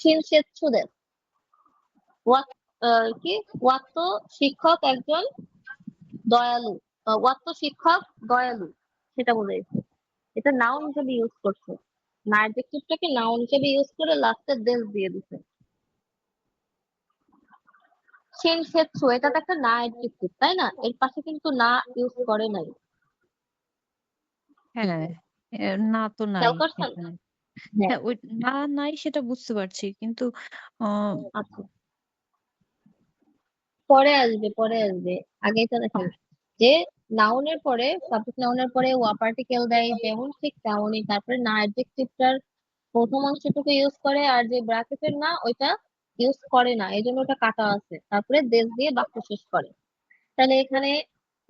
শিনসেৎসু দেস। কি ওয়াত্ত শিক্ষক একজন দয়ালু, ওয়াত্ত শিক্ষক দয়ালু, সেটা বোঝাইছে। এটা নাউন হিসেবে ইউজ করছে, না অ্যাডজেক্টিভটাকে নাউন হিসেবে ইউজ করে লাস্টের দেশ দিয়ে দিছে। শিনসেৎসু এটা তো একটা না অ্যাডজেক্টিভ, তাই না? এর পাশে কিন্তু না ইউজ করে নাই। হ্যাঁ, না তো নাই খেয়াল করছেন? এখানে। হ্যাঁ, হ্যাঁ, ওই না নাই সেটা বুঝতে পারছি। কিন্তু আহ আচ্ছা, পরে আসবে, পরে আসবে। আগেই তো দেখেন যে নাউনের পরে, সাবজেক্ট নাউনের পরে ওয়া পার্টিকেল দেয় যেমন, ঠিক তেমনই তারপরে না অ্যাডজেক্টিভটার প্রথম অংশটুকু ইউজ করে, আর যে ব্র্যাকেটের না ওইটা ইউজ করে না, এই জন্য ওটা কাটা আছে, তারপরে দেশ দিয়ে বাক্য শেষ করে। তাহলে এখানে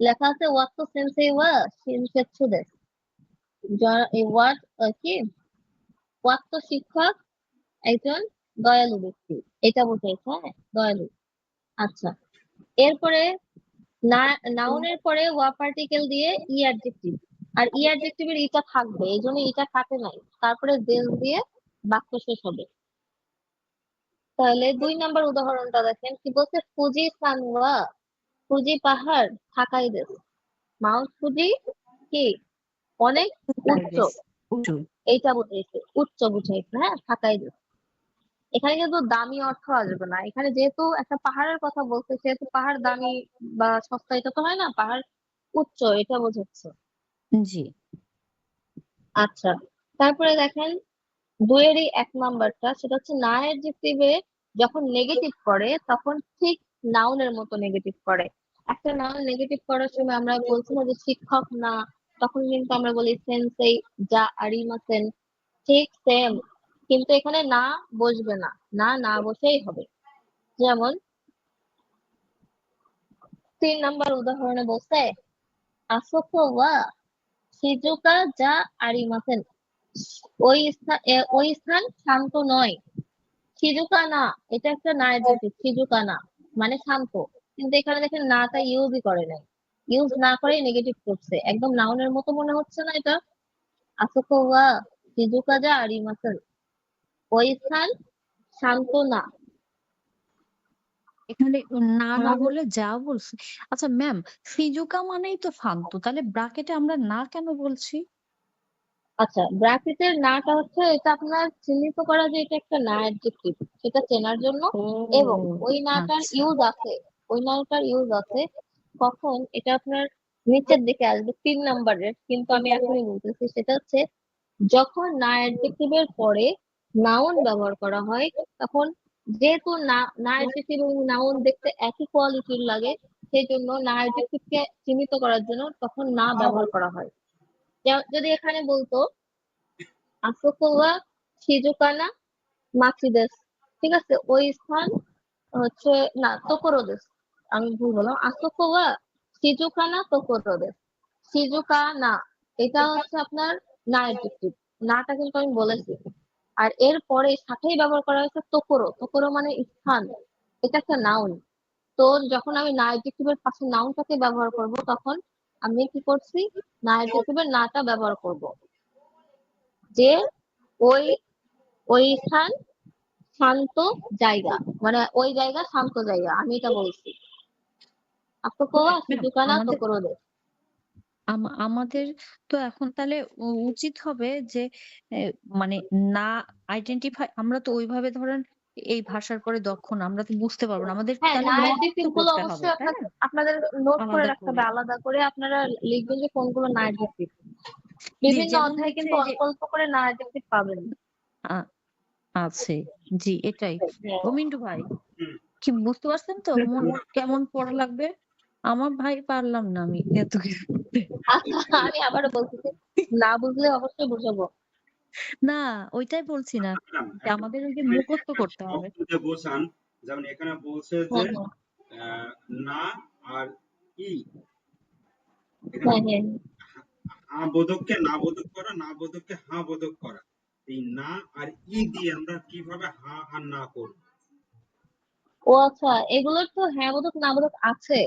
লেখা আছে ওয়াট তো সেন্সে ওয়া শিনসেৎসু দেস। ওয়াট কি ওয়াট তো শিক্ষক একজন দয়ালু ব্যক্তি, এটা বোঝাইছে। হ্যাঁ, দয়ালু। আচ্ছা, এরপরে না নাউনের পরে ওয়া পার্টিকেল দিয়ে ই অ্যাডজেক্টিভ, আর ই অ্যাডজেক্টিভের ইটা থাকবে, এই জন্য ইটা কাটে নাই, তারপরে দেশ দিয়ে বাক্য শেষ হবে। তাহলে 2 নাম্বার উদাহরণটা দেখেন, কি বলছে, ফুজি সান ওয়া, ফুজি পাহাড় থাকাই দেশ। মাউন্ট ফুজি কি অনেক উচ্চ, উঁচু। এইটা বুঝাইছে, উচ্চ বুঝাইছে। হ্যাঁ, থাকাই দেশ। এখানে কিন্তু দামি অর্থ আসবে না, এখানে যেহেতু একটা পাহাড়ের কথা বলছে, সেহেতু পাহাড় দামি বা সস্তা এটা তো হয় না, পাহাড় উচ্চ এটা বোঝাচ্ছে। জি। আচ্ছা, তারপরে দেখেন 2-এরই 1 নাম্বারটা, সেটা হচ্ছে না অ্যাডজেক্টিভে যখন নেগেটিভ করে তখন ঠিক নাউনের মতো নেগেটিভ করে। একটা নাউন নেগেটিভ করার সময় আমরা বলছি না যে শিক্ষক না, তখন কিন্তু আমরা বলি সেন্সেই যা আরিমাসেন, ঠিক সেম। কিন্তু এখানে না বসবে না, না না বসেই হবে। যেমন 3 নাম্বার উদাহরণে বলছে আসোকো ওয়া শিজুকা যা আরিমাসেন, ওই স্থান শান্ত নয়। সিজুকা না, এটা একটা না অ্যাডজেক্টিভ, সিজুকা না মানে শান্ত, কিন্তু এখানে দেখেন নাটা ইউজই করে নাই, ইউজ না করে নেগেটিভ করছে, একদম নাউনের মতো মনে হচ্ছে না এটা? আসোকো ওয়া সিজুকা যা আরিমাসেন, ওই স্থান শান্ত না। এখানে না না বলে যা বলছি। আচ্ছা ম্যাম, সিজুকা মানেই তো শান্ত। তাহলে ব্রাকেটে আমরা না কেন বলছি? আচ্ছা, ব্র্যাকেটের নাটা হচ্ছে এটা আপনার চিহ্নিত করা যে এটা একটা না অ্যাডজেক্টিভ, সেটা চেনার জন্য। ও এবং ওই নাটার আচ্ছা। ইউজ আছে, ওই নাটার ইউজ আছে কখন, এটা আপনার নিচের দিকে আসবে 3 নাম্বারের, কিন্তু আমি এখনই বলতেছি, সেটা হচ্ছে যখন না অ্যাডজেক্টিভের পরে নাউন ব্যবহার করা হয়, তখন যেহেতু না না অ্যাডজেক্টিভ এবং নাউন দেখতে একই কোয়ালিটির লাগে, সেই জন্য না অ্যাডজেক্টিভকে চিহ্নিত করার জন্য তখন না ব্যবহার করা হয়। যদি এখানে বলতো আসোকো ওয়া শিজুকানা মাচি দেস, ঠিক আছে, ওই স্থান হচ্ছে, না তোকোরো দেস, আমি ভুল বললাম, আসোকো ওয়া শিজুকানা তোকোরো দেস। শিজুকানা এটা হচ্ছে আপনার না অ্যাডজেক্টিভ, নাটা কিন্তু আমি বলেছি। আর এর পরে সাথেই ব্যবহার করা হয়েছে তোকোরো, তোকোরো মানে স্থান, এটা একটা নাউন। তো যখন আমি না অ্যাডজেক্টিভের পাশে নাউনটাকে ব্যবহার করব, তখন আমি কি করছি, না অ্যাডজেক্টিভের নাটা ব্যবহার করব, যে ওই ওই স্থান শান্ত জায়গা, মানে ওই জায়গা শান্ত জায়গা, আমি এটা বলছি। আসোকোয়া ম্যাম শিজুকানা আমাদের তোকোরো দে। আমাদের তো এখন তাহলে উচিত হবে যে এ, মানে না আইডেন্টিফাই, আমরা তো ওইভাবে ধরেন এই ভাষার পরে দক্ষ না, আমরা তো বুঝতে পারবো না, আমাদের হ্যাঁ, তাহলে না নোট অ্যাডজেক্টিভ তো গুলো করতে হবে অবশ্যই তাই না, আপনাদের নোট করে আলাদা রাখতে করে। হবে, আলাদা করে আপনারা লিখবেন যে কোনগুলো না অ্যাডজেক্টিভ। জি, বিভিন্ন যেমন অধ্যায়ে হচ্ছে কিন্তু এই যে অল্প অল্প করে না অ্যাডজেক্টিভ পাবেন। আ- আছে। জি, এটাই। হ্যাঁ। ও মিন্টু ভাই, কি বুঝতে পারছেন তো কেমন পড়া লাগবে? আমার ভাই পারলাম না আমি এত কিছু করতে। আচ্ছা, আমি আবারও বলতেছি, না বুঝলে অবশ্যই বুঝাবো। না, ওইটাই বলছি না, ম্যাডাম যে একটা আমাদের ওই যে মানে মুখস্থ একটা করতে হবে। শব্দ দিয়ে বোঝান, যেমন এখানে বলছে যে হ্যাঁ, হ্যাঁ, না আর ই, এখানে হ্যাঁ, হ্যাঁ। হা বোধককে না বোধক করা, না বোধককে হা বোধক করা। এই না আর ই দিয়ে আমরা কিভাবে হা আর না করব? ও আচ্ছা, এগুলোর তো হ্যাঁ বোধক না বোধক আছে,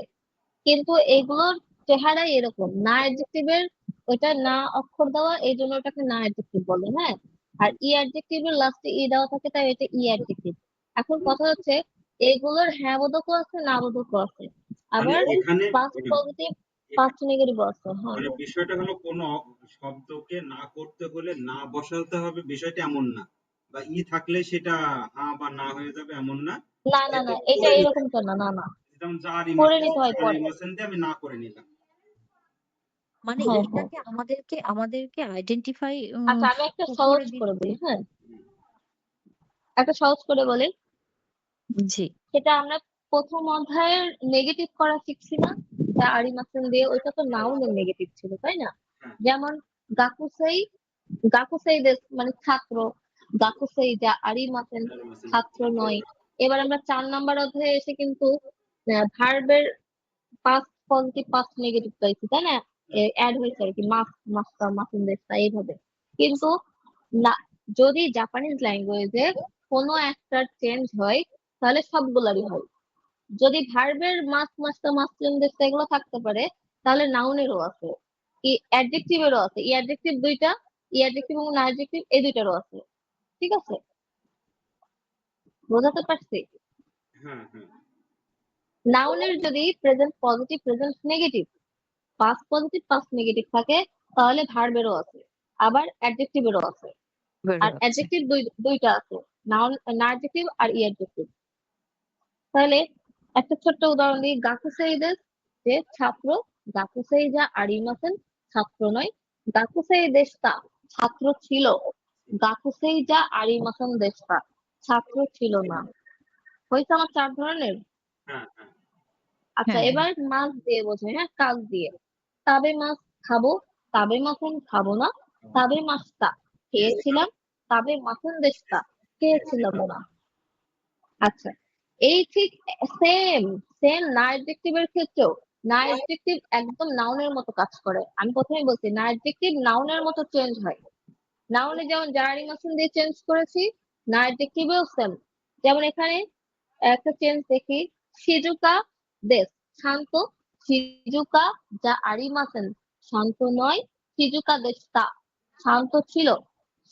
কিন্তু এগুলোর চেহারাই এরকম, না অ্যাডজেক্টিভের ওইটা না অক্ষর দেওয়া, এই জন্য ওটাকে না অ্যাডজেক্টিভ বলে। হ্যাঁ, আর ই অ্যাডজেক্টিভের লাস্টে ই দেওয়া থাকে তাই এটা ই অ্যাডজেক্টিভ। এখন কথা হচ্ছে এগুলোর হ্যাঁ বোধকও আছে না বোধকও আছে, মানে আবার এখানে পাস্ট পজিটিভ পাস্ট নেগেটিভ আছে। হ্যাঁ মানে বিষয়টা হলো কোনো শব্দকে না করতে হলে না বসাতে হবে, বিষয়টা এমন না, বা ই থাকলে সেটা হা বা না হয়ে যাবে এমন না। না না এতে না, এটা করে নিতে এরকমটা হবে। না, না না, যেমন করে নিতে হয় পরে। জারিমাসেন দিয়ে আমি না করে নিলাম। মানে হ্যাঁ হ্যাঁ। এটাকে আমাদেরকে আইডেন্টিফাই আচ্ছা আমি একটা সহজ করে করে দিচ্ছে। বলি, হ্যাঁ হুম, একটা সহজ করে বলি। জি। সেটা আমরা প্রথম অধ্যায়ের নেগেটিভ করা শিখছি না, যা আরি মাসেন দিয়ে, ওইটা তো নাউনের নেগেটিভ ছিল তাই না? হ্যাঁ, যেমন গাকুসেই, গাকুসেই দেশ মানে ছাত্র, গাকুসেই যা আরি মাসেন জারিমাসেন। ছাত্র নয়। এবার আমরা 4 নম্বর অধ্যায়ে এসে কিন্তু ভার্বের পাস্ট পজিটিভ পাস্ট নেগেটিভ পাইছি তাই না? অ্যাড হয়েছে আর কি, মাস মাস্টার মাসুম দেশটা এইভাবে। কিন্তু না, যদি জাপানিজ ল্যাঙ্গুয়েজে কোনো একটা চেঞ্জ হয় তাহলে সবগুলারই হয়। যদি ভার্বের মাস মাস্টার মাসুম দেশটা এগুলো থাকতে পারে তাহলে নাউনেরও আছে, ই অ্যাডজেক্টিভেরও আছে। ই অ্যাডজেক্টিভ দুইটা, ই অ্যাডজেক্টিভ এবং না অ্যাডজেক্টিভ এই দুইটারও আছে। ঠিক আছে, বোঝাতে পারছি? হ্যাঁ হ্যাঁ নাউনের যদি present positive present negative past positive past negative থাকে তাহলে ভার্বেরও আছে, আবার অ্যাডজেক্টিভেরও আছে। বেরো আর আছে। অ্যাডজেক্টিভ দুইটা আছে, নাউন না অ্যাডজেক্টিভ আর ই অ্যাডজেক্টিভ। তাহলে একটা ছোট্ট উদাহরণ দিই, গাকুসেই দেশ যে ছাত্র, গাকুসেই যা আরিমাসেন ছাত্র নয়, গাকুসেই দেশটা ছাত্র ছিল, গাকুসেই যা আরিমাসেন দেশটা ছাত্র ছিল না। হয়েছে আমার 4 ধরনের। হ্যাঁ হ্যাঁ আচ্ছা হ্যাঁ, হ্যাঁ। এবার মাছ দিয়ে বোঝায়, হ্যাঁ কাজ দিয়ে। তাবে মাছ খাবো, তাবে মাখন খাবো না, তাবে মাছটা খেয়েছিলাম, তাবে মাখন দেশটা খেয়েছিলাম না। আচ্ছা এই ঠিক সেম সেম না অ্যাডজেক্টিভের ক্ষেত্রেও না অ্যাডজেক্টিভ একদম নাউনের মতো কাজ করে। আমি প্রথমেই বলছি না অ্যাডজেক্টিভ নাউনের মতো চেঞ্জ হয়। নাউনে যেমন জারি মাসুন দিয়ে চেঞ্জ করেছি, না অ্যাডজেক্টিভেও সেম। যেমন এখানে একটা চেঞ্জ দেখি, সিজুকা দেশ শান্ত, সিজুকা যা আরিমাসেন শান্ত নয়, সিজুকা দেশটা শান্ত ছিল,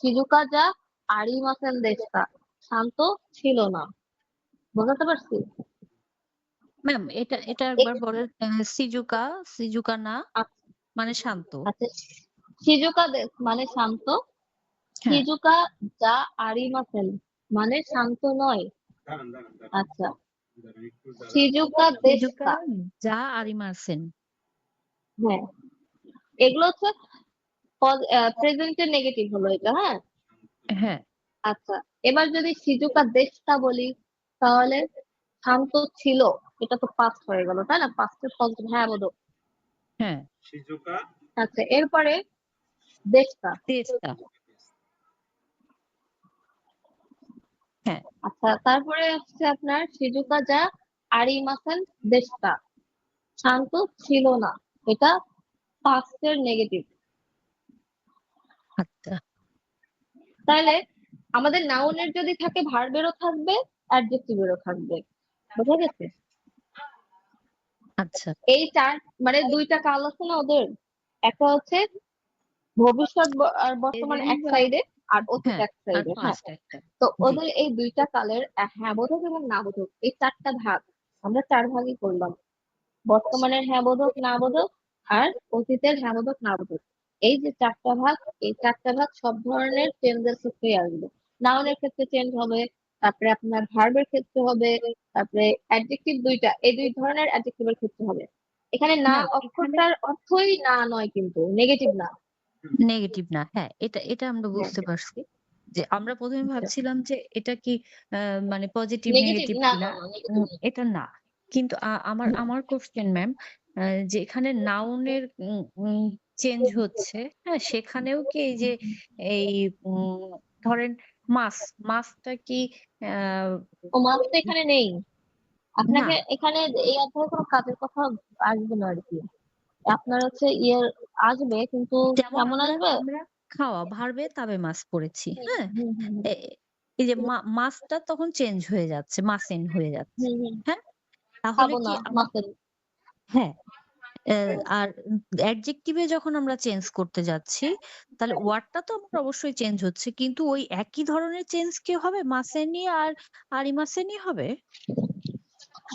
সিজুকা যা আরিমাসেন দেশটা শান্ত ছিল না। বোঝাতে পারছি? ম্যাম এটা এটা এই একবার বলেন। সিজুকা, সিজুকা না আচ্ছা মানে শান্ত। আচ্ছা, সিজুকা দেশ মানে শান্ত, হ্যাঁ। সিজুকা যা আরিমাসেন মানে শান্ত নয়। দাঁড়ান দাঁড়ান দাঁড়ান আচ্ছা, দাঁড়ান একটু দাঁড়ান। সিজুকা সিজুকা দেশটা, যা আরিমাসেন। হ্যাঁ এগুলো হচ্ছে প্রেজেন্টের নেগেটিভ হলো এটা, হ্যাঁ। হ্যাঁ, আচ্ছা এবার যদি সিজুকা দেশটা বলি তাহলে শান্ত ছিল, এটা তো পাস্ট হয়ে গেল তাই না, পাস্টের পজিটিভ হ্যাঁ বোধক। হ্যাঁ। শিজুকা আচ্ছা এরপরে দেশটা, তেজটা। হ্যাঁ। আচ্ছা তারপরে হচ্ছে আপনার সিজুকা যা আরিমাসেন দেশটা শান্ত ছিল না, এটা পাস্টের নেগেটিভ। আচ্ছা। তাহলে আমাদের নাউনের যদি থাকে ভার্বেরও থাকবে অ্যাডজেক্টিভেরও থাকবে। বোঝা গেছে? আচ্ছা। এই চার মানে দুইটা কাল আছে না ওদের, একটা হচ্ছে ভবিষ্যৎ আর বর্তমান প্রেজেন্ট এক সাইডে আর অতীত হ্যাঁ, এক আর সাইডে, হ্যাঁ। পাস্ট একটা। তো জি। ওদের এই দুইটা কালের হ্যাঁ বোধক এবং না বোধক এই 4টা ভাগ আমরা 4 ভাগই করলাম, বর্তমানের হ্যাঁ বোধক না বোধক আর অতীতের হ্যাঁ বোধক না বোধক। এই যে 4টা ভাগ, এই 4টা ভাগ সব ধরনের চেঞ্জের ক্ষেত্রে আসবে। নাউনের ক্ষেত্রে চেঞ্জ হবে, তারপরে আপনার ভার্বের ক্ষেত্রে হবে, তারপরে অ্যাডজেক্টিভ দুইটা এই দুই ধরনের অ্যাডজেক্টিভের ক্ষেত্রে হবে। এখানে না ম্যাম এখানে অক্ষরটার অর্থই না নয় কিন্তু নেগেটিভ না। নেগেটিভ না। হ্যাঁ, এটা আমরা হ্যাঁ বুঝতে পারছি। যে আমরা ১ম এ আচ্ছা ভাবছিলাম যে এটা কি মানে পজিটিভ নেগেটিভ নেগেটিভ না, না কিনা। না নেগেটিভ না। এটা না। কিন্তু আমার হুম, আমার কোয়েশ্চেন ম্যাম, যে এখানে নাউনের চেঞ্জ হচ্ছে, হ্যাঁ? সেখানেও কি এই যে এই ধরেন মাস, মাসটা কি আ ও মাছ তো এখানে নেই। না, আপনাকে এখানে এই অধ্যায়ে কোনো কাজের কথা আসবে না আর কি। আপনার হচ্ছে আসবে কিন্তু যেমন কেমন আমরা আসবে? আমরা খাওয়া ভার্বে তবে মাস পড়েছি, হুম হ্যাঁ? হুম হুম এ এই যে মাসটা তখন চেঞ্জ হয়ে যাচ্ছে, মাসেন হয়ে যাচ্ছে। হুম হুম। হ্যাঁ? তাহলে খাবো কি না আমা মাছের। হ্যাঁ, আর অ্যাডজেক্টিভে যখন আমরা চেঞ্জ করতে যাচ্ছি, তাহলে ওয়ার্ডটা তো আমার অবশ্যই চেঞ্জ হচ্ছে। কিন্তু ওই একই ধরনের চেঞ্জ কি হবে? মাসেনি আর আরিমাসেনি হবে?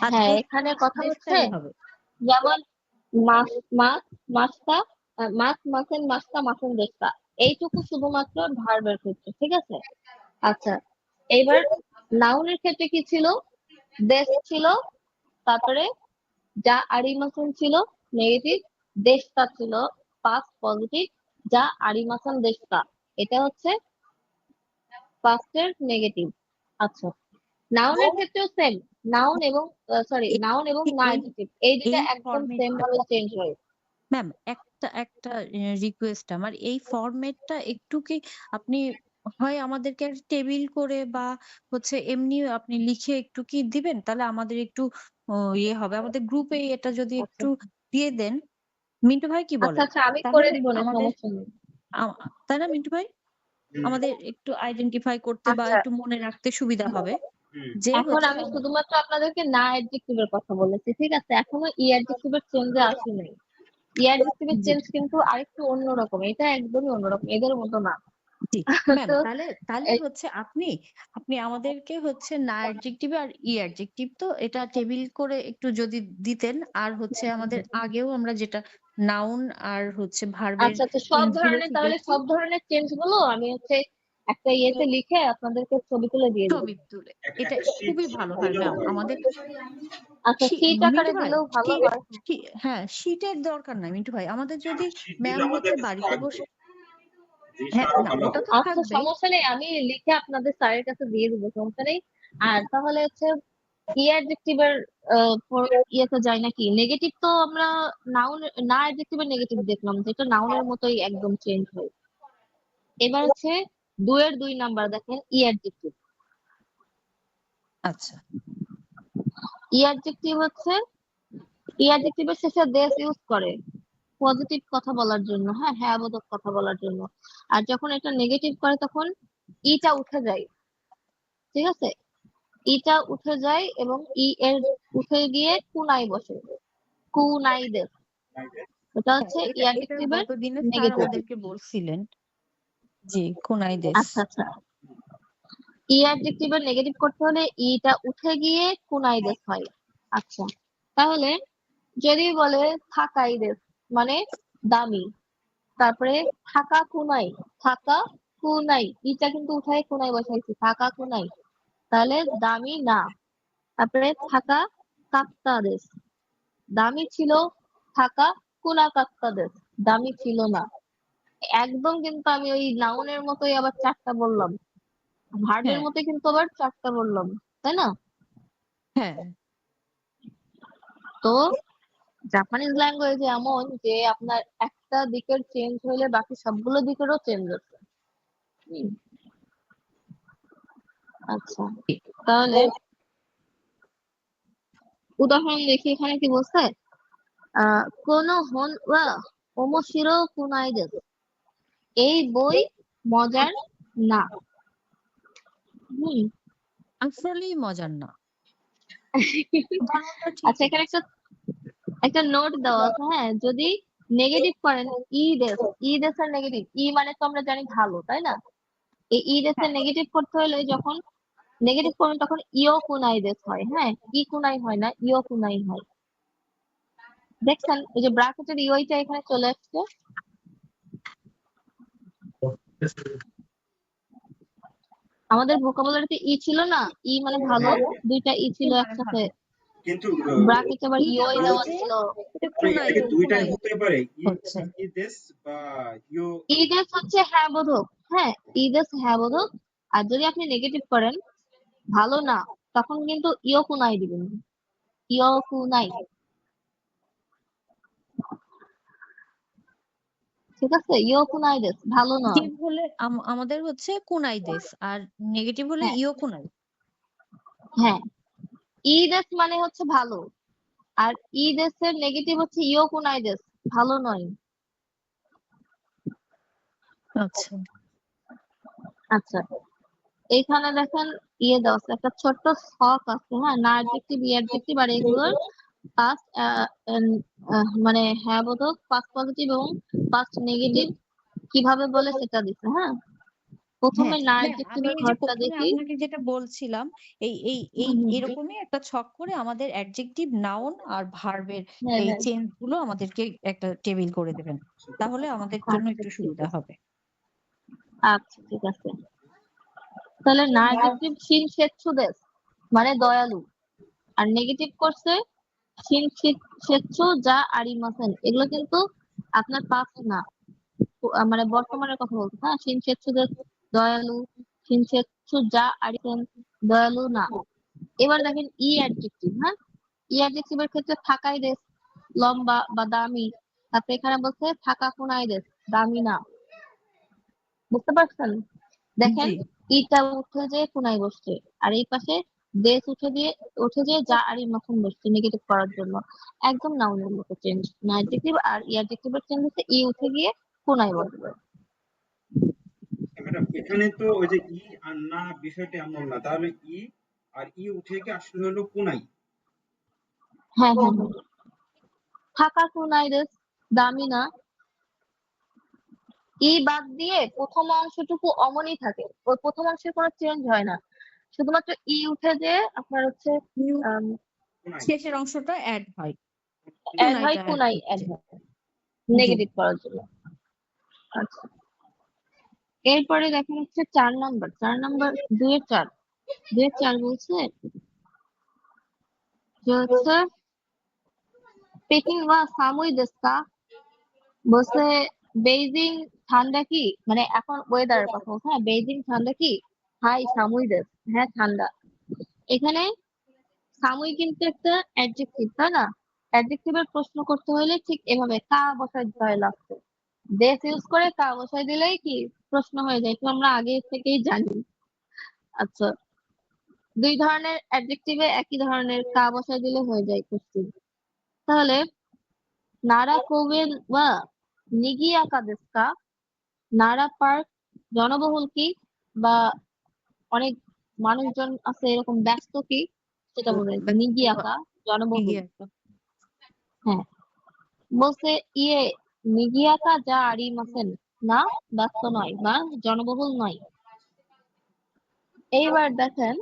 আর হ্যাঁ, এখানে কথা হচ্ছে দেশটাই হবে। যেমন মাছ মাছ মাছটা মাছ মাছেন মাছটা মাছেন দেশটা, এইটুকু শুধুমাত্র ভার্বের ক্ষেত্রে, ঠিক আছে? আচ্ছা, এবার নাউনের ক্ষেত্রে কি ছিল? দেশ ছিল, তারপরে যা আরিমাসন ছিল নেগেটিভ, দেশটা ছিল পাস্ট পজিটিভ, যা আরিমাসন দেশটা, এটা হচ্ছে পাস্টের নেগেটিভ। আচ্ছা, নাউনের ক্ষেত্রেও সেম, নাউন এবং সরি এই নাউন এবং না এই অ্যাডজেক্টিভ এই দুটা এই একদম সেম ফরমেটটা ভাবে চেঞ্জ হয়। ম্যাম একটা একটা রিকোয়েস্ট আমার, এই ফরমেটটা একটু কি আপনি হয় আমাদেরকে একটা টেবিল করে বা হচ্ছে এমনি আপনি লিখে একটু কি দিবেন? তাহলে আমাদের একটু ইয়ে হবে। আমাদের গ্রুপে এটা যদি আচ্ছা একটু দিয়ে দেন। মিন্টু ভাই কি আচ্ছা বলেন? আচ্ছা, আমি করে তাহলে দিব না, আমাদের সমস্যা নেই। আ তাই না মিন্টু ভাই? হুম আমাদের একটু আইডেন্টিফাই করতে বা আচ্ছা, একটু মনে রাখতে সুবিধা হবে হুম যে এখন হচ্ছে আমি শুধুমাত্র আপনাদেরকে না অ্যাডজেক্টিভ এর কথা বলেছি, ঠিক আছে? এখনো ই অ্যাডজেক্টিভ এর চেঞ্জে আসি নাই। ই অ্যাডজেক্টিভ এর জি, চেঞ্জ কিন্তু আরেকটু অন্যরকম, এটা একদমই অন্যরকম, এদের মতো না। জি। ম্যাম তো তাহলে তাহলে এই- হচ্ছে আপনি আপনি আমাদেরকে হচ্ছে না অ্যাডজেক্টিভ আর ই অ্যাডজেক্টিভ তো এটা টেবিল করে একটু যদি দিতেন, আর হচ্ছে আমাদের আগেও আমরা যেটা নাউন আর হচ্ছে ভার্বের আচ্ছা আচ্ছা, সব চেঞ্জ গুলো ধরনের, তাহলে শিখেছি সব ধরনের চেঞ্জ গুলো আমি হচ্ছে একটা ইয়েতে লিখে আপনাদেরকে ছবি তুলে দিয়ে দিব। ছবি তুলে, এটা একটা শীট খুবই শীট ভালো হয় দিলেও ম্যাম হয়। আমাদের। আচ্ছা, শীট মিন্টু আকারে ভাই দিলেও ভালো শীট হয়। হ্যাঁ, শীটের দরকার নাই মিন্টু ভাই। আমাদের না, যদি শীট দিলে ম্যাম হচ্ছে আমাদের কাছে বাড়িতে থাকবে, বসে জিনিসটা হ্যাঁ, আরো না ভালো ওটা হবে। তো আচ্ছা, থাকবেই। সমস্যা নেই, আমি লিখে আপনাদের স্যারের কাছে দিয়ে দিব, সমস্যা নেই। আর তাহলে হচ্ছে ই অ্যাডজেক্টিভ এর ইয়েতে যাই নাকি? নেগেটিভ তো আমরা নাউন, না অ্যাডজেক্টিভ এর নেগেটিভ দেখলাম, যেটা নাউনের মতোই একদম চেঞ্জ হয়। এবার হচ্ছে 2 দেখেন, ই অ্যাডজেক্টিভ। আচ্ছা, ই অ্যাডজেক্টিভ হচ্ছে ই অ্যাডজেক্টিভের শেষে দেশ ইউজ করে পজিটিভ কথা বলার জন্য, হ্যাঁ হ্যাঁ বোধক কথা বলার জন্য। আর যখন এটা নেগেটিভ করে তখন ইটা উঠে যায়, ঠিক আছে? ইটা উঠে যায় এবং ই এর উঠে গিয়ে কুনাই বসে, কুনাই দেশ, এটা হ্যাঁ, হচ্ছে ই এটা অ্যাডজেক্টিভের গতদিনে স্যার নেগেটিভ। আমাদেরকে বলছিলেন। জি, কোনাই দেশ। আচ্ছা আচ্ছা, ই অ্যাডজেক্টিভের নেগেটিভ করতে হলে ইটা উঠে গিয়ে কুনাই দেশ হয়। আচ্ছা, তাহলে যদি বলে থাকাই দেশ মানে দামি, তারপরে থাকা কুনাই, থাকা কুনাই, ইটা কিন্তু উঠায় কুনাই বসাইছি, থাকা কুনাই, তাহলে দামি না। তারপরে থাকা কাত্তা দেশ, দামি ছিল, থাকা কুনা কাত্তা দেশ, দামি ছিল না। একদম কিন্তু আমি ওই নাউনের মতোই আবার 4টা বললাম, ভার্বের হ্যাঁ, মতোই কিন্তু আবার 4টা বললাম, তাই না? হ্যাঁ, তো জাপানিজ ল্যাঙ্গুয়েজ এমন যে আপনার একটা দিকের চেঞ্জ হইলে বাকি সবগুলো দিকেরও চেঞ্জ হচ্ছে। হুম, আচ্ছা, তাহলে উদাহরণ দেখি, এখানে কি বলছে? কোনো হন ওয়া ওমোশিরো কুনাই দেসু, এই বই মজার না। হুম। আসলেই মজার না। উদাহরণটা আচ্ছা, ঠিকই এখানে আছে। একটা একটা নোট দেওয়া আছে, হ্যাঁ, যদি নেগেটিভ করেন, ই দেশ, ই দেশের নেগেটিভ, ই মানে তো আমরা জানি ভালো, তাই না? এই ই দেশের হ্যাঁ, নেগেটিভ করতে হলে যখন নেগেটিভ করবেন তখন ইও কুনাই দেশ হয়, হ্যাঁ, ই কুনাই হয় না, ইও কুনাই হয়। দেখছেন এই যে ব্র্যাকেটের ইওইটা এখানে চলে আসছে। আমাদের ভোকাবুলারিতে ই ছিল না, ই মানে ভালো, হ্যাঁ, 2টা ই কি ছিল মানে একসাথে, ভালো? কিন্তু ব্র্যাকেটে আবার ইটা ইওই মানে দেওয়া যে ছিল। এটা এটাকে দুইটাই কুনাই হতে পারে, হচ্ছে। ই দেশ বা ইউ। ই দেশ হচ্ছে হ্যাঁ বোধক, হ্যাঁ, ই দেশ হ্যাঁ বোধক। আর যদি আপনি নেগেটিভ করেন ভালো না, তখন কিন্তু ইও কুনাই দিবেন, ইও কুনাই, ঠিক আছে? ইও কুনাই দেশ ভালো নয়। পজিটিভ হলে আমাদের হচ্ছে কুনাই দেশ আর নেগেটিভ হলে হ্যাঁ ইও কুনাই। হ্যাঁ, ই দেশ মানে হচ্ছে ভালো, আর ই দেশের নেগেটিভ হচ্ছে ইও কুনাই দেশ, ভালো নয়। আচ্ছা, আচ্ছা, এইখানে দেখেন ইয়ে দেওয়া আছে, একটা ছোট্ট ছক আছে, হ্যাঁ, না অ্যাডজেক্টিভ ই অ্যাডজেক্টিভ আর এগুলোর পাস্ট মানে হ্যাঁ বোধক, পাস্ট পজিটিভ এবং পাস্ট নেগেটিভ কিভাবে বলে সেটা দিচ্ছে। হ্যাঁ, হ্যাঁ, প্রথমে না হ্যাঁ, আমি অ্যাডজেক্টিভের এই যে ঘরটা ১ম এ দেখি। আপনাকে যেটা বলছিলাম, এই হুম, হুম, এরকমই একটা ছক করে আমাদের অ্যাডজেক্টিভ, নাউন আর ভার্বের হ্যাঁ এই হ্যাঁ, চেঞ্জ গুলো আমাদেরকে একটা টেবিল করে দেবেন। তাহলে আমাদের জন্য আচ্ছা একটু ঠিক সুবিধা আছে, হবে। আচ্ছা ঠিক আছে। তাহলে না অ্যাডজেক্টিভ শিন সেচ্ছু দেশ মানে দয়ালু, আর নেগেটিভ করছে শিন সেচ্ছু যা আরিমাসেন, এগুলো কিন্তু আপনার পাস্ট না, মানে বর্তমানের কথা বলতে। হ্যাঁ, শিন সেচ্ছু দেশ দয়ালু, শিন সেচ্ছু যা আরিসেন দয়ালু না। এবার দেখেন ই অ্যাডজেক্টিভ। হ্যাঁ, ই অ্যাডজেক্টিভ এর ক্ষেত্রে থাকাই দেশ লম্বা বা দামি, তারপরে এখানে বলছে থাকা কোনাই দেশ দামি না। বুঝতে পারছেন? দেখেন জি। ইটা উঠে যে কোনায় বসছে, আর এই পাশে দেশ উঠে যে যা আর মাখন বসছে নেগেটিভ করার জন্য। একদম নাউনের মতো চেঞ্জ, না অ্যাডজেক্টিভ আর ই অ্যাডজেক্টিভের চেঞ্জ হচ্ছে ই উঠে গিয়ে কোনায় বসবে। ম্যাডাম এখানে তো ওই যে ই আর না বিষয়টা এমন না, তাহলে ই আর ই উঠে গিয়ে আসলে হলো কোনাই। হ্যাঁ হ্যাঁ হ্যাঁ, থাকা কোনায় দেশ দামি না। ই বাদ দিয়ে প্রথম অংশটুকু অমনই থাকে, ওই প্রথম অংশের কোনো চেঞ্জ হয় না, শুধুমাত্র ই উঠে যে আপনার হচ্ছে নিউ আম, কোনাই। শেষের অংশটা এড হয়। অ্যাড হয় কোনাইটা এড কোনায় অ্যাড হচ্ছে। হয় জি। নেগেটিভ করার জন্য। আচ্ছা, এরপরে দেখেন হচ্ছে 4 নাম্বার, 4 নাম্বার 2-4, 2-4 বলছে যে হচ্ছে পেকিং ওয়া সামুই দেস্কা, বলছে বেইজিং ঠান্ডা কি, মানে এখন ওয়েদারের কথা বলছে। হ্যাঁ, বেইজিং ঠান্ডা কি, হাই সামুই দেশ, হ্যাঁ ঠান্ডা। এখানে সামুই কিন্তু একটা অ্যাডজেক্টিভ, তাই না? অ্যাডজেক্টিভের প্রশ্ন করতে হলে ঠিক এভাবে কা বসাই দিতে হয় লাগছে, দেশ ইউজ করে কা বসাই দিলেই কি প্রশ্ন হয়ে যায়, তো আমরা আগে থেকেই জানি। আচ্ছা, 2 ধরনের অ্যাডজেক্টিভে একই ধরনের কা বসায় দিলে হয়ে যায় কোশ্চিন। তাহলে নারা কোবেন ওয়া নিগিয়াকা দেস্কা কা, নারা পার্ক জনবহুল কি, বা অনেক মানুষজন আছে এরকম ব্যস্ত কি, সেটা বলবে নিগিয়াকা জনবহুল। এগিয়ে আসো। হ্যাঁ, বলছে ইয়ে নিগিয়াকা যা আরিমাসেন না, ব্যস্ত নয় বা জনবহুল নয়। এইবার দেখেন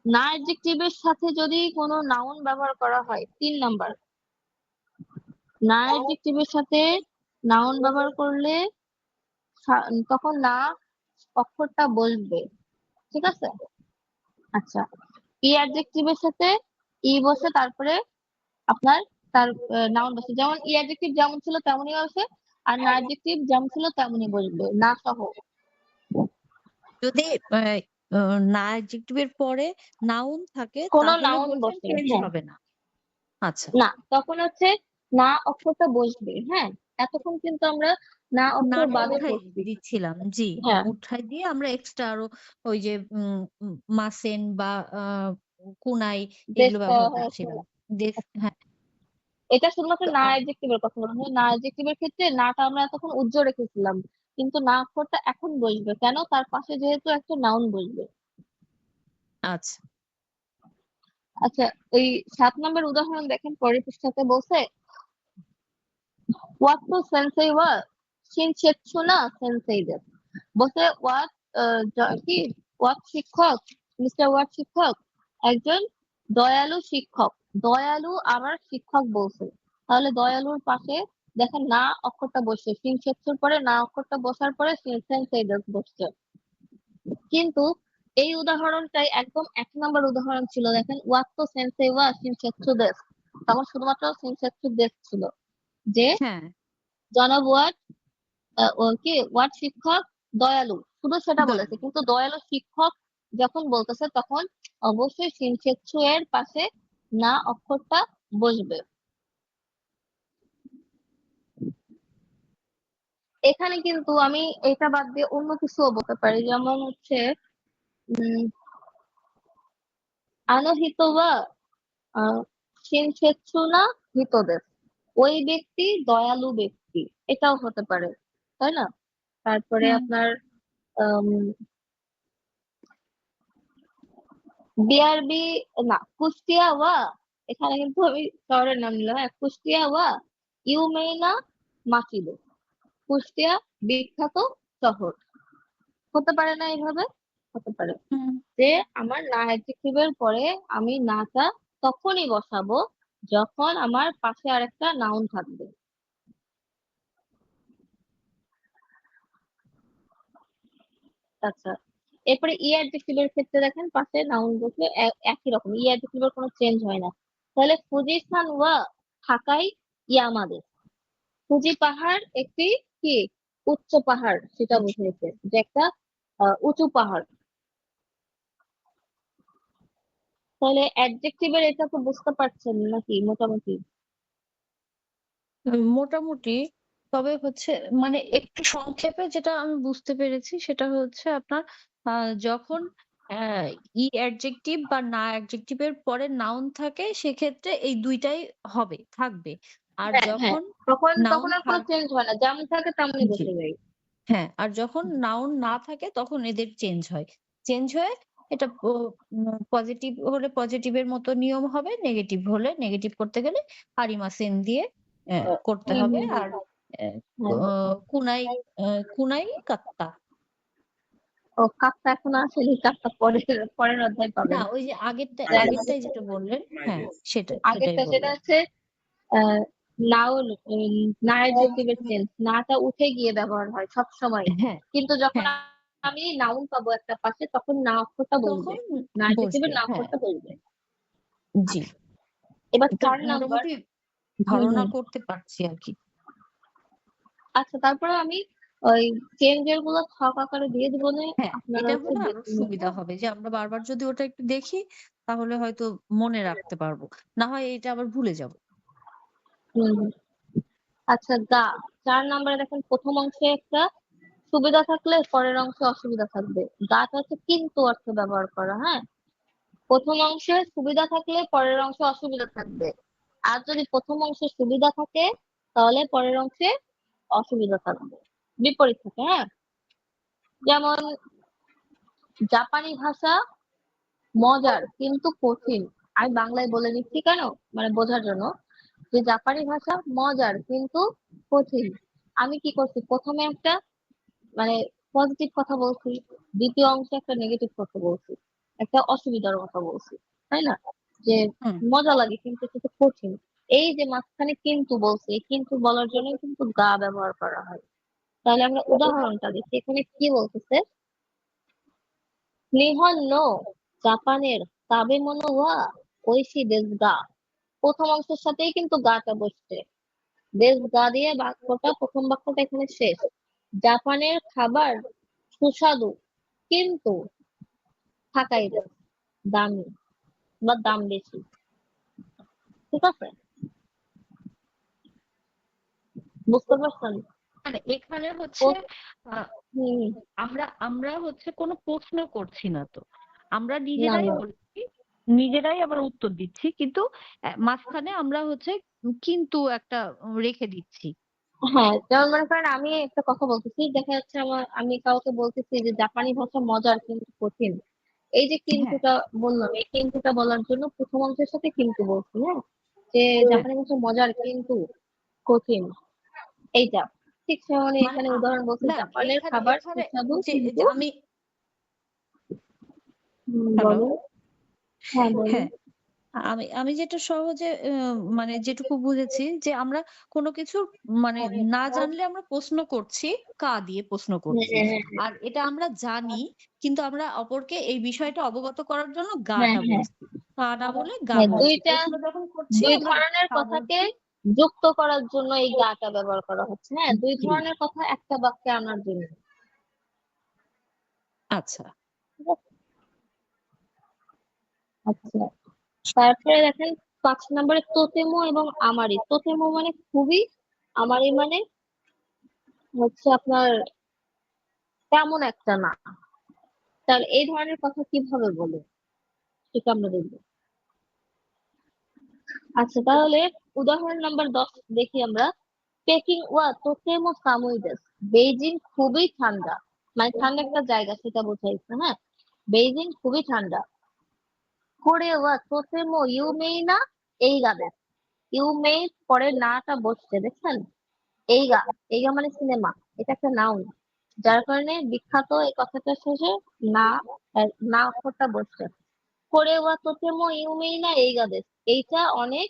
না অ্যাডজেক্টিভের সাথে যদি কোনো নাউন ব্যবহার করা হয়, 3 নাম্বার, না অ্যাডজেক্টিভের সাথে নাউন ব্যবহার করলে তখন না অক্ষরটা বসবে। ঠিক আছে? আচ্ছা, ই অ্যাডজেক্টিভের সাথে ই বসে তারপরে আপনার তার নাউন বসে, যেমন ই অ্যাডজেক্টিভ যেমন ছিল তেমনই বসে, আর না অ্যাডজেক্টিভ যেমন ছিল তেমনই বসবে না সহ। যদি না অ্যাডজেক্টিভ এর পরে নাউন থাকে কোনো তাহলে নাউন বলছেন বসে, চেঞ্জ হ্যাঁ, হবে না। আচ্ছা। না তখন হচ্ছে না অক্ষরটা বসবে। হ্যাঁ, এতক্ষণ কিন্তু আমরা না অক্ষর নাটা বাদে উঠাই পড়ছি। দিচ্ছিলাম। জি। হ্যাঁ উঠাই দিয়ে আমরা এক্সট্রা আরো ওই যে মাসেন বা কুনাই এগুলো দেশটা ব্যবহার হচ্ছে, করছিলাম। দেশ, হ্যাঁ। এটা শুধুমাত্র তো না অ্যাডজেক্টিভের কথা বলা হয়। না অ্যাডজেক্টিভের ক্ষেত্রে নাটা আমরা এতক্ষণ উজ্জ্বল রেখেছিলাম, কিন্তু না অক্ষরটা এখন বসবে কেন, তার পাশে যেহেতু একটা নাউন বসবে। আচ্ছা। আচ্ছা, ওই 7 নম্বর উদাহরণ দেখেন পরের পৃষ্ঠাতে বলছে হোয়াট টু সেন্সেই ওয়া শিনসেৎসু না সেন্সেই দেব, বলছে হোয়াট কি হোয়াট শিক্ষক, মিস্টার হোয়াট শিক্ষক একজন দয়ালু শিক্ষক। দয়ালু আবার শিক্ষক বলছে, তাহলে দয়ালুর পাশে দেখেন না অক্ষরটা বসছে, শিনসেৎসুর পরে না অক্ষরটা বসার পরে সেন্সেই দেব বসছে। কিন্তু এই উদাহরণটাই একদম 1 নম্বর উদাহরণ ছিল। দেখেন হোয়াট টু সেন্সেই ওয়া শিনসেৎসু দেব, তখন শুধুমাত্র শিনসেৎসু দেব ছিল, যে হ্যাঁ। জনাব ওয়াট ও কি ওয়াট শিক্ষক দয়ালু, শুধু সেটা বলেছে, দয়ালু। কিন্তু দয়ালু শিক্ষক যখন বলতেছে তখন অবশ্যই শিনসেৎসু এর পাশে না অক্ষরটা বসবে। এখানে কিন্তু আমি এটা বাদ দিয়ে অন্য কিছুও বলতে পারি, যেমন হচ্ছে উম আনহিত বা শিনসেৎসু না হিতোদের, ওই ব্যক্তি দয়ালু ব্যক্তি, এটাও হতে পারে, তাই না? তারপরে হুম। আপনার আম, বিআরবি না কুষ্টিয়া ওয়া এখানে কিন্তু আমি শহরের নাম নিলাম, হ্যাঁ, কুষ্টিয়া ওয়া ইউমেইনা মাকিদো। কুষ্টিয়া বিখ্যাত শহর। হতে পারে না এইভাবে? হতে পারে। হুম। যে আমার না অ্যাডজেক্টিভের পরে আমি নাটা তখনই বসাবো যখন আমার পাশে আরেকটা নাউন থাকবে। আচ্ছা, এরপরে ই অ্যাডজেক্টিভের ক্ষেত্রে দেখেন পাশে নাউন বসলে একই রকম, ই অ্যাডজেক্টিভের কোনো চেঞ্জ হয় না। তাহলে ফুজিসান ওয়া থাকাই ইয়ামাদের। ফুজি পাহাড় একটি কি উচ্চ পাহাড়, সেটা বুঝিয়েছে যে একটা উঁচু পাহাড়। তাহলে অ্যাডজেক্টিভের এটা তো বুঝতে পারছেন নাকি মোটামুটি? মোটামুটি। তবে হচ্ছে মানে একটু সংক্ষেপে যেটা আমি বুঝতে পেরেছি সেটা হচ্ছে আপনার যখন আহ, ই অ্যাডজেক্টিভ বা না অ্যাডজেক্টিভের পরে নাউন থাকে সেক্ষেত্রে এই দুইটাই হবে থাকবে। আর হ্যাঁ হ্যাঁ, যখন তখন নাউন তখন আর কোনো থাক চেঞ্জ হয় না, যেমন থাকে তেমনই জি বসে যায়। হ্যাঁ, আর যখন নাউন না থাকে তখন এদের চেঞ্জ হয়। চেঞ্জ হয়ে এটা পজিটিভ হলে পজিটিভের মতো নিয়ম হবে, নেগেটিভ হলে নেগেটিভ করতে গেলে আরিমাসেন দিয়ে করতে হুম হবে। হুম হুম, আর আহ, হ্যাঁ। কুনাই কুনাই কাত্তা। ও, কাপটা এখন আসেনি, কাপটা পরের পরের অধ্যায় না পাবেন। ওই যে মাইলেজ আগেরটাই যেটা বললেন, হ্যাঁ মাইলেজ সেটাই আগেরটা সেটা বললেন। হচ্ছে নাউন, না অ্যাডজেক্টিভের চেঞ্জ, নাটা উঠে গিয়ে ব্যবহার হয় সব সময়। হ্যাঁ কিন্তু যখন হ্যাঁ, আমি নাউন পাবো একটা পাশে, তখন না অক্ষরটা বলবে, তখন না অ্যাডজেক্টিভের বসবে, না হ্যাঁ অক্ষরটা বলবে। জি। এবার এটা 4 নাম্বার। মোটামুটি হুম ধারণা হুম, করতে পারছি আর কি। আচ্ছা, তারপরে আমি ওই চেঞ্জের গুলো ছক আকারে দিয়ে দেবো না, হ্যাঁ, আপনারা এটা হচ্ছে হলে আরো দেখে নেবেন। সুবিধা হবে যে আমরা বারবার যদি ওটা একটু দেখি তাহলে হয়তো মনে রাখতে পারবো। না হয় এটা আবার ভুলে যাব। হুম হুম। আচ্ছা, গা। 4 নাম্বারে দেখেন প্রথম অংশে একটা সুবিধা থাকলে পরের অংশে অসুবিধা থাকবে। গাটা হচ্ছে কিন্তু অর্থে ব্যবহার করা, হ্যাঁ। প্রথম অংশে সুবিধা থাকলে পরের অংশে অসুবিধা থাকবে। আর যদি প্রথম অংশে সুবিধা থাকে তাহলে পরের অংশে অসুবিধা থাকবে। বিপরীত থাকে, হ্যাঁ। যেমন জাপানি ভাষা মজার কিন্তু কঠিন। আমি বাংলায় বলে নিচ্ছি কেন, মানে বোঝার জন্য, যে জাপানি ভাষা মজার কিন্তু কঠিন। আমি কি করছি, প্রথমে একটা মানে পজিটিভ কথা বলছি, দ্বিতীয় অংশে একটা নেগেটিভ কথা বলছি, একটা অসুবিধার কথা বলছি, তাই না? যে হুম। মজা লাগে কিন্তু সেটা কঠিন। এই যে মাঝখানে কিন্তু বলছি, এই কিন্তু বলার জন্য কিন্তু গা ব্যবহার করা হয়। তাহলে আমরা উদাহরণটা দেখি, এখানে কি বলতেছে। নিহন নো জাপানের তাবে মনো ওয়া ঐশী দেশ গা। প্রথম অংশের সাথেই কিন্তু গাটা বসছে, বেশ গা দিয়ে বাক্যটা, প্রথম বাক্যটা এখানে শেষ। জাপানের খাবার সুস্বাদু কিন্তু থাকাই যায়, দামি বা দাম বেশি। ঠিক আছে, বুঝতে পারছেন? মানে এখানে হচ্ছে ও- আহ, হুম, আমরা আমরা হচ্ছে কোনো প্রশ্ন করছি না তো, আমরা না নিজেরাই না, বলছি, নিজেরাই আবার উত্তর দিচ্ছি, কিন্তু মাঝখানে আমরা হচ্ছে কিন্তু একটা রেখে দিচ্ছি। হ্যাঁ, যেমন মনে করেন আমি একটা কথা বলতেছি, দেখা যাচ্ছে আমি কাউকে বলতেছি যে জাপানি ভাষা মজার কিন্তু কঠিন। এই যে হ্যাঁ কিন্তুটা বললাম, এই কিন্তুটা বলার জন্য প্রথম অংশের সাথে কিন্তু বলছি, হ্যাঁ, যে হ্যাঁ, জাপানি ভাষা মজার কিন্তু কঠিন, এইটা। ঠিক সেমনি মানে এখানে উদাহরণ বলছে, না জাপানের এখানে খাবার এখানে সুস্বাদু যে কিন্তু। আমি হ্যালো, বলেন। হ্যাঁ বলেন। হ্যাঁ, আমি আমি যেটা সহজে মানে যেটুকু বুঝেছি যে আমরা কোনো কিছু মানে না জানলে আমরা প্রশ্ন করছি, কা দিয়ে প্রশ্ন হ্যাঁ করছি। হ্যাঁ আর এটা আমরা জানি কিন্তু আমরা অপরকে এই বিষয়টা অবগত করার জন্য হ্যাঁ গাটা হ্যাঁ বলছি। কা না বলে গা হ্যাঁ, বলছি। দুইটা প্রশ্ন যখন করছি দুই আমরা ধরনের কা কথাকে বলছি। যুক্ত করার জন্য এই গাটা ব্যবহার করা হচ্ছে, হ্যাঁ, দুই জি, ধরনের কথা একটা বাক্যে আনার জন্য। আচ্ছা। ঠিক আছে? আচ্ছা, তারপরে দেখেন 5 নম্বরে তোতেমো এবং আমারি। তোতেমো মানে খুবই, আমারি মানে হচ্ছে আপনার তেমন একটা না। তাহলে এই ধরনের কথা কিভাবে বলে সেটা আমরা দেখবো। আচ্ছা, তাহলে উদাহরণ নাম্বার 10 দেখি আমরা। পেকিং ওয়া তোতেমো সামুই দেশু। বেইজিং খুবই ঠান্ডা, মানে ঠান্ডা একটা জায়গা সেটা বোঝাইছে, হ্যাঁ। বেইজিং খুবই ঠান্ডা। কোরে ওয়া তোতেমো ইউমেই না এই গা দেশ, ইউ মে পরে নাটা বসছে, দেখছেন? এই গা মানে সিনেমা, এটা একটা নাউন, যার কারণে বিখ্যাত এই কথাটা শেষে না না অক্ষরটা বসছে। করে ওয়া তোতেমো ইউমেই না এই গা দেশ, এইটা অনেক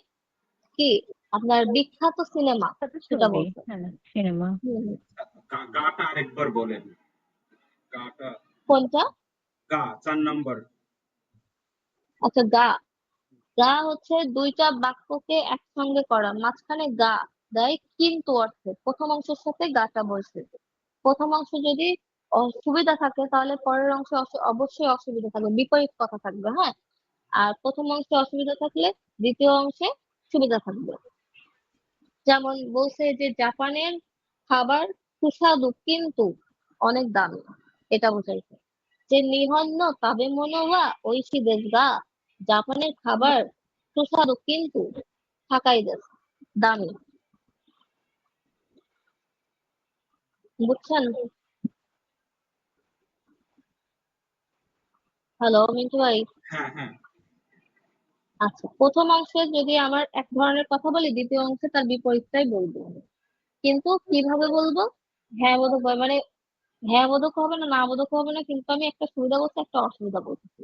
কি আপনার বিখ্যাত সিনেমা, সাথে সেটা ছবি, বলছে। হ্যাঁ, সিনেমা। হুম হুম। গাটা আরেকবার বলেন। গাটা, কোনটা? গা 4 নাম্বার। আচ্ছা, গা। গা হচ্ছে দুইটা বাক্যকে একসঙ্গে করা, মাঝখানে গা দেয় কিন্তু অর্থে, প্রথম অংশের সাথে গাটা বসবে। প্রথম অংশ যদি সুবিধা থাকে তাহলে পরের অংশে অবশ্যই অসুবিধা থাকবে, বিপরীত কথা থাকবে, হ্যাঁ। আর প্রথম অংশে অসুবিধা থাকলে দ্বিতীয় অংশে সুবিধা থাকবে। যেমন বলছে যে জাপানের খাবার সুস্বাদু কিন্তু অনেক দামি, এটা বোঝাইছে। যে নিহন্ন তাবে মনোবা ঐশী দেশ গা, জাপানের খাবার সুস্বাদু কিন্তু থাকাই দেশ দামি। বুঝছেন? হ্যালো মিন্টু ভাই। হ্যাঁ, হ্যাঁ। আচ্ছা, প্রথম অংশে যদি আমার এক ধরনের কথা বলি, দ্বিতীয় অংশে তার বিপরীতটাই বলবো, কিন্তু কিভাবে বলবো? হ্যাঁ বোধক হয় মানে, হ্যাঁ বোধক হবে না, না বোধক হবে না, কিন্তু আমি একটা সুবিধা বলছি, একটা অসুবিধা বলছি।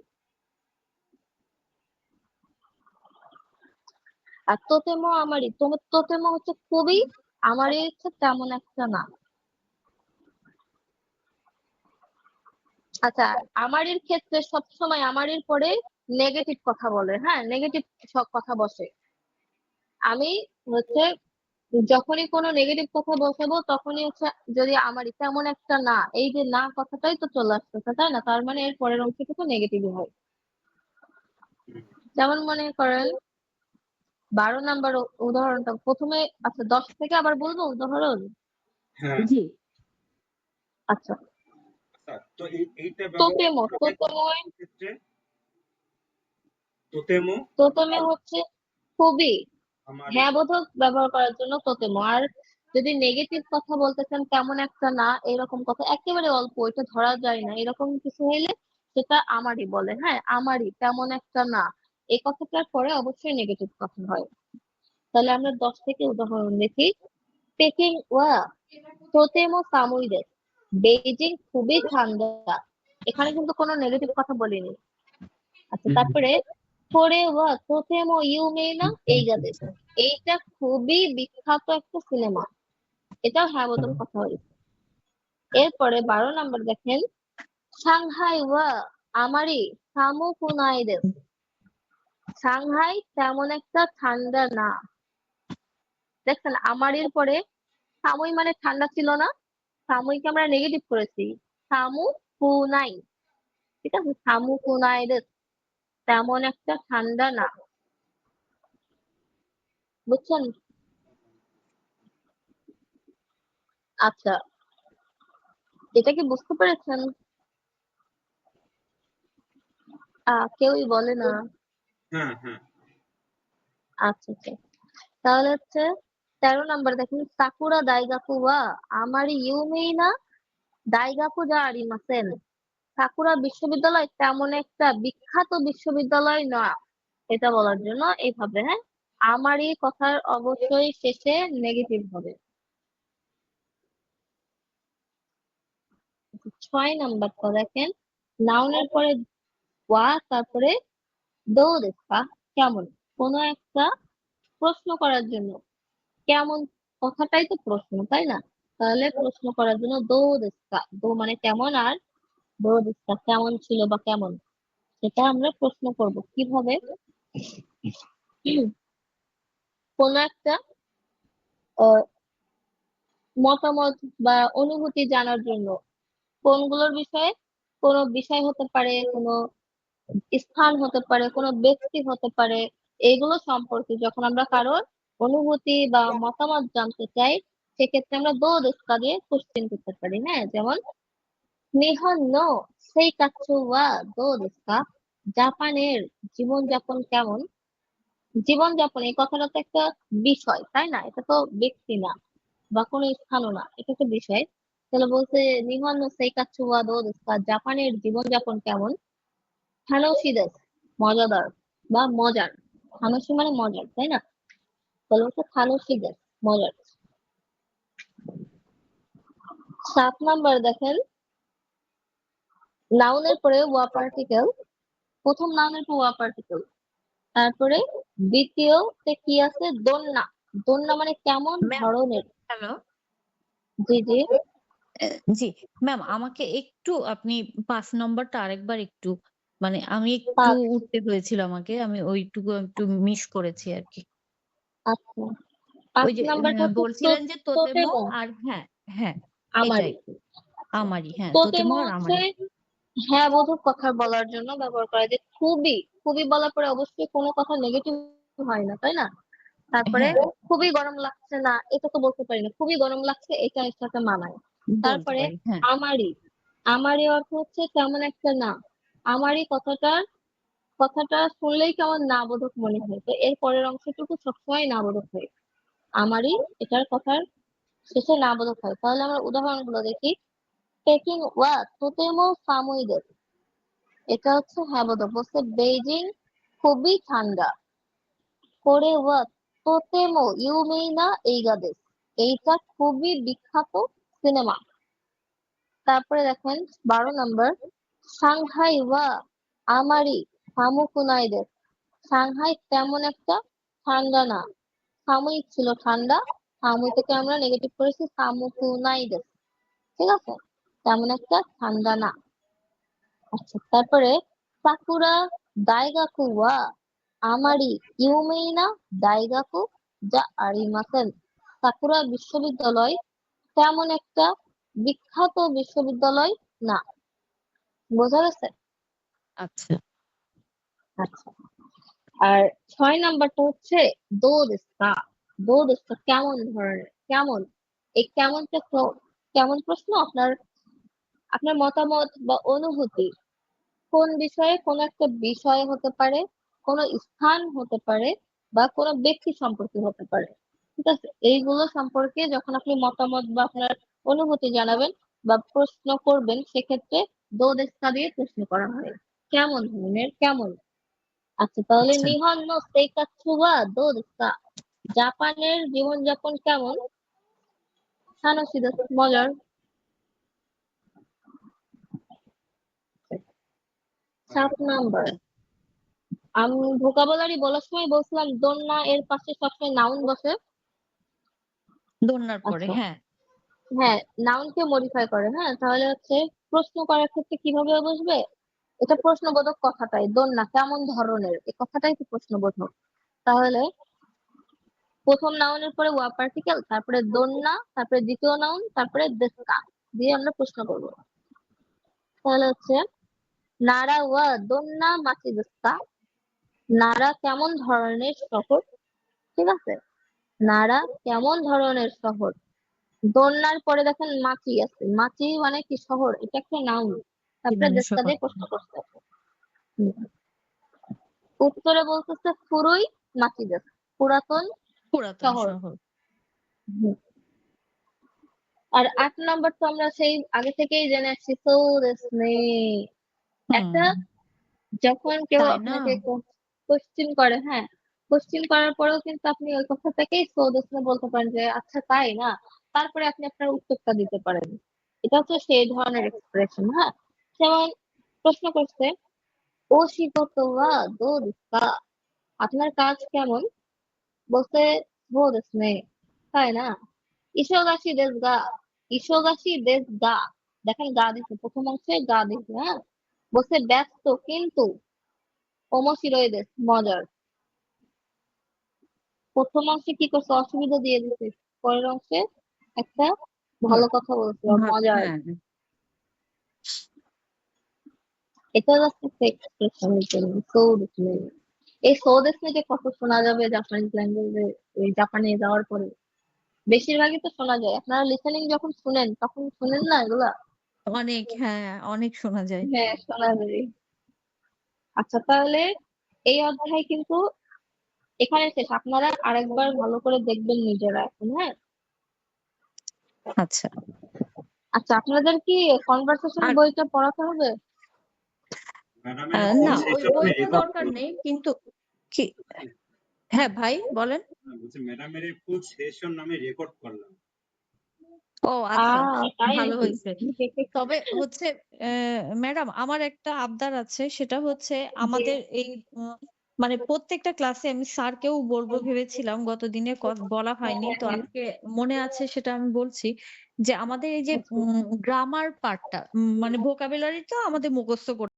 আর তোতেমো আমারই, তোতেমো হচ্ছে খুবই, আমারই হচ্ছে তেমন একটা না। আচ্ছা, আমারের ক্ষেত্রে সবসময় আমারের পরে নেগেটিভ কথা বলে, হ্যাঁ, নেগেটিভ সব কথা বসে। আমি হচ্ছে যখনই কোনো নেগেটিভ কথা বসাবো তখনই হচ্ছে, যদি আমারই তেমন একটা না, এই যে না কথাটাই তো চলে আসতেছে, তাই না? তার মানে এর পরের অংশ কিন্তু নেগেটিভই হয়। যেমন মনে করেন 12 নম্বর উদাহরণটা প্রথমে, আচ্ছা 10 থেকে আবার বলবো উদাহরণ। হ্যাঁ। জি। আচ্ছা, আচ্ছা, তো এইটা ব্যবহার তোতেমো, করা হয় তোতেমো, কোন ক্ষেত্রে? তোতেমো, তোতেমো হচ্ছে খুবই, আমারই। হ্যাঁ বোধক ব্যবহার করার জন্য তোতেমো। আর যদি নেগেটিভ কথা বলতে চান, তেমন একটা না, এরকম কথা একেবারে অল্প, এটা ধরা যায় না, এরকম কিছু হইলে সেটা আমারই বলে, হ্যাঁ, আমারই তেমন একটা না, এই কথাটার পরে অবশ্যই নেগেটিভ কথা হয়। তাহলে আমরা 10 থেকে উদাহরণ দেখি। পেকিং ওয়া তোতেমো সামুই দেশু, বেইজিং খুবই ঠান্ডা, এখানে কিন্তু কোনো নেগেটিভ কথা বলিনি। আচ্ছা, তারপরে করে ওয়া তোতেমো ইউমেই না এইগা দেশু, এইটা খুবই বিখ্যাত একটা সিনেমা, এটাও হ্যাঁ বোধক কথা হয়েছে। এরপরে 12 নম্বর দেখেন, সাংহাই ওয়া আমারি সামু কুনাই দেশু, সাংহাই তেমন একটা ঠান্ডা না। দেখছেন, আমারির পরে সামুই মানে ঠান্ডা ছিল না, সামুইকে আমরা নেগেটিভ করেছি, সামু কুনাই, ঠিক আছে, সামু কুনাই দেশু, তেমন একটা ঠান্ডা না। বুঝছেন? আচ্ছা, এটা কি বুঝতে পেরেছেন? কেউই বলে না। হ্যাঁ, হ্যাঁ। আচ্ছা আচ্ছা, তাহলে হচ্ছে 13 নম্বর দেখেন, সাকুরা দাইগাকু ওয়া আমারি ইউমেই না দাইগাকু যা আরিমাসেন, সাকুরা বিশ্ববিদ্যালয় তেমন একটা বিখ্যাত বিশ্ববিদ্যালয় না, এটা বলার জন্য এইভাবে, হ্যাঁ, আমারই কথার অবশ্যই শেষে নেগেটিভ হবে। 6 নম্বরটা দেখেন, নাউনের পরে ওয়া, তারপরে দো দেখা, কেমন, কোনো একটা প্রশ্ন করার জন্য, কেমন কথাটাই তো প্রশ্ন, তাই না? তাহলে প্রশ্ন করার জন্য দো দেখা, দো মানে কেমন, আর দো দেখা কেমন ছিল বা কেমন, সেটা আমরা প্রশ্ন করব কিভাবে? কোন একটা আহ, মতামত বা অনুভূতি জানার জন্য, কোনগুলোর বিষয়ে, কোন বিষয় হতে পারে, কোন স্থান হতে পারে, কোন ব্যক্তি হতে পারে, এগুলো সম্পর্কে যখন আমরা কারোর অনুভূতি বা মতামত জানতে চাই, সেক্ষেত্রে আমরা দো দেখা দিয়ে কোশ্চেন করতে পারি, হ্যাঁ। যেমন নিহন নো সেই কাচ্চু ওয়া দো দেখা, জাপানের জীবনযাপন কেমন। জীবনযাপন এই কথাটা তো একটা বিষয়, তাই না? এটা তো ব্যক্তি না বা কোনো স্থানও না, এটা একটা বিষয়। তাহলে বলছে নিহন নো সেই কাচ্চু ওয়া দো দেখা, জাপানের জীবনযাপন কেমন, হানোশি দেশু, মজাদার বা মজার। থানসি মানে মজার, তাই না? তাহলে হচ্ছে থানসি দেশ, মজার। 7 নাম্বার দেখেন, নাউনের পরে ওয়া পার্টিকেল, প্রথম নাউনের পর ওয়া পার্টিকেল, তারপরে দ্বিতীয়তে কি আছে? দোন্না। দোন্না মানে কেমন ম্যাম, ধরনের। হ্যালো। জি জি, জি ম্যাম, আমাকে একটু আপনি 5 নম্বরটা আরেকবার একটু, মানে আমি একটু 5। উঠতে হয়েছিল আমাকে, আমি ওইটুকু একটু মিস করেছি আর কি। আচ্ছা, 5 ওই যে নাম্বারটা হচ্ছে বলছিলেন যে তোতেমো তোতেমো, আর হ্যাঁ, হ্যাঁ, আমারি। এটাই আমারই, হ্যাঁ, তোতেমো তোতেমো আর হচ্ছে আমারই। হ্যাঁ বোধক কথা বলার জন্য ব্যবহার করা যায়। খুবই, খুবই বলার পরে অবশ্যই কোনো কথা নেগেটিভ হয় না, তাই না? তারপরে হ্যাঁ, খুবই গরম লাগছে না, এটা তো বলতে পারি না। খুবই গরম লাগছে, এটা এর সাথে মানায়। বলতে তারপরে পারি, হ্যাঁ। আমারই, আমারই অর্থ হচ্ছে তেমন একটা না। আমারই কথাটা শুনলেই কেমন না বোধক মনে হয়, তো এর পরের অংশটুকু সবসময় না বোধক হয়। আমারই এটার কথার শেষে না বোধক হয়। তাহলে আমরা উদাহরণগুলো দেখি। টেকিং ওয়া তোতেমো সামুই দেশু, এটা হচ্ছে হ্যাঁ বোধক। বলছে বেইজিং খুবই ঠান্ডা। করে ওয়া তোতেমো ইউমেই না এইগা দেশ, এইটা খুবই বিখ্যাত সিনেমা। তারপরে দেখেন 12 নাম্বার, সাংহাই ওয়া আমারি সামুকুনাই দেশ, সাংহাই তেমন একটা ঠান্ডা না। সাময়িক ছিল ঠান্ডা, সাময়িক থেকে আমরা নেগেটিভ করেছি সামুকুনাই দেশ, ঠিক আছে? তেমন একটা ঠান্ডা না। আচ্ছা, তারপরে সাকুরা দাইগাকু ওয়া আমারি ইউমেই না দাইগাকু যা আরিমাসেন, সাকুরা বিশ্ববিদ্যালয় তেমন একটা বিখ্যাত বিশ্ববিদ্যালয় না। বোঝা গেছে? আচ্ছা, আচ্ছা, আর 6 নাম্বারটা হচ্ছে দো দেস্তা। দো দেস্তা কেমন ধরনের, কেমন। এই কেমনটা কেমন প্রশ্ন আপনার, আপনার মতামত বা অনুভূতি কোন বিষয়ে, কোন একটা বিষয় হতে পারে, কোন স্থান হতে পারে, বা কোন ব্যক্তি সম্পর্কে হতে পারে, ঠিক আছে? এইগুলো সম্পর্কে যখন আপনি মতামত বা আপনার অনুভূতি জানাবেন বা প্রশ্ন করবেন, সেক্ষেত্রে দো দেস্তা দিয়ে প্রশ্ন করা হয়। কেমন ধরনের, কেমন। আচ্ছা, তাহলে আচ্ছা। নিহন নো সেইকাৎসু ওয়া দো দেস্কা, জাপানের জীবনযাপন কেমন? হানাসি দেশু, মজার। 7 নাম্বার, আমি ভোকাবুলারি বলার সময় বলছিলাম দোন্না এর পাশে সবসময় নাউন বসে। দোলনার পরে, আচ্ছা, হ্যাঁ। হ্যাঁ, নাউনকে মডিফাই করে। হ্যাঁ, তাহলে হচ্ছে প্রশ্ন করার ক্ষেত্রে কিভাবে বসবে? এটা প্রশ্নবোধক কথাটাই, দোন্না কেমন ধরনের, এই কথাটাই তো প্রশ্নবোধক। তাহলে প্রথম নাউনের পরে ওয়া পার্টিকেল, তারপরে দোন্না, তারপরে দ্বিতীয় নাউন, তারপরে দেস্কা দিয়ে আমরা প্রশ্ন করব। তাহলে হচ্ছে নারা ওয়া দোন্না মাচি দেস্কা, নারা কেমন ধরনের শহর, ঠিক আছে? নারা কেমন ধরনের শহর। দোলনার পরে দেখেন মাচি আছে, মাচি মানে কি? শহর, এটা একটা নাউন। কি তারপরে মানে দেশটা শহর? দিয়ে প্রশ্ন করতে হবে। হুম। উত্তরে বলতেছে ফুরুই মাচি দেশ, পুরাতন পুরাতন শহর। শহর। হুম। আর 8 নাম্বার তো আমরা সেই আগে থেকেই জেনে আসছি, সৌদেশনে। হুম। একটা যখন কেউ তাই না? আপনাকে কোশ্চিন করে, হ্যাঁ, কোশ্চিন করার পরেও কিন্তু আপনি ওই কথা থেকেই সৌদেশনে বলতে পারেন যে আচ্ছা তাই না, তারপরে আপনি আপনার উত্তরটা দিতে পারেন। এটা হচ্ছে সেই ধরনের এক্সপ্রেশন। হ্যাঁ, যেমন প্রশ্ন করছে ও শিগতো ওয়া দো দেশু কা, আপনার কাজ কেমন? বলছে সৌ দেশু নে, তাই না? ইসোগাশি দেশ গা, ইসোগাশি দেশ গা, দেখেন গা দিচ্ছে, প্রথম অংশে গা দিচ্ছে। হ্যাঁ, বলছে ব্যস্ত কিন্তু ওমোশিরোই দেশ, মজার। প্রথম অংশে কি করছে? অসুবিধা দিয়ে দিচ্ছে। পরের অংশে একটা ভালো কথা বলছে, মজার। হ্যাঁ। এটা হচ্ছে এক্সপ্রেশনের জন্য সৌদেশনে। এই সৌদেশনে যে কত শোনা যাবে জাপানিজ ল্যাঙ্গুয়েজে, এই জাপানে যাওয়ার পরে বেশিরভাগই তো শোনা যায়। আপনারা লিসেনিং যখন শুনেন তখন শুনেন না এগুলা? অনেক, হ্যাঁ, অনেক শোনা যায়। হ্যাঁ, শোনা যায়। আচ্ছা, তাহলে এই অধ্যায় কিন্তু এখানে শেষ। আপনারা আরেকবার ভালো করে দেখবেন নিজেরা এখন। হ্যাঁ, আচ্ছা। আচ্ছা, আপনাদের কি কনভারসেশন আর বইটা পড়াতে হবে? ম্যাডামের না, বলছে ওই একটু আপনি বইটা রেকর্ড দরকার করুন। নেই, কিন্তু কি হ্যাঁ ভাই বলেন। বলছি ম্যাডামের এই ফুল সেশন আমি রেকর্ড করলাম। ও আচ্ছা, তাই ভালো নাকি? হয়েছে। তবে হচ্ছে ম্যাডাম আমার একটা আবদার আছে, সেটা হচ্ছে জি আমাদের এই মানে প্রত্যেকটা ক্লাসে আমি স্যারকেও বলবো ভেবেছিলাম, গতদিনে বলা হয়নি, তো আজকে মনে আছে সেটা আমি বলছি, যে আমাদের এই যে আচ্ছা গ্রামার পার্টটা মানে ভোকাবুলারি তো আমাদের মুখস্থ করতে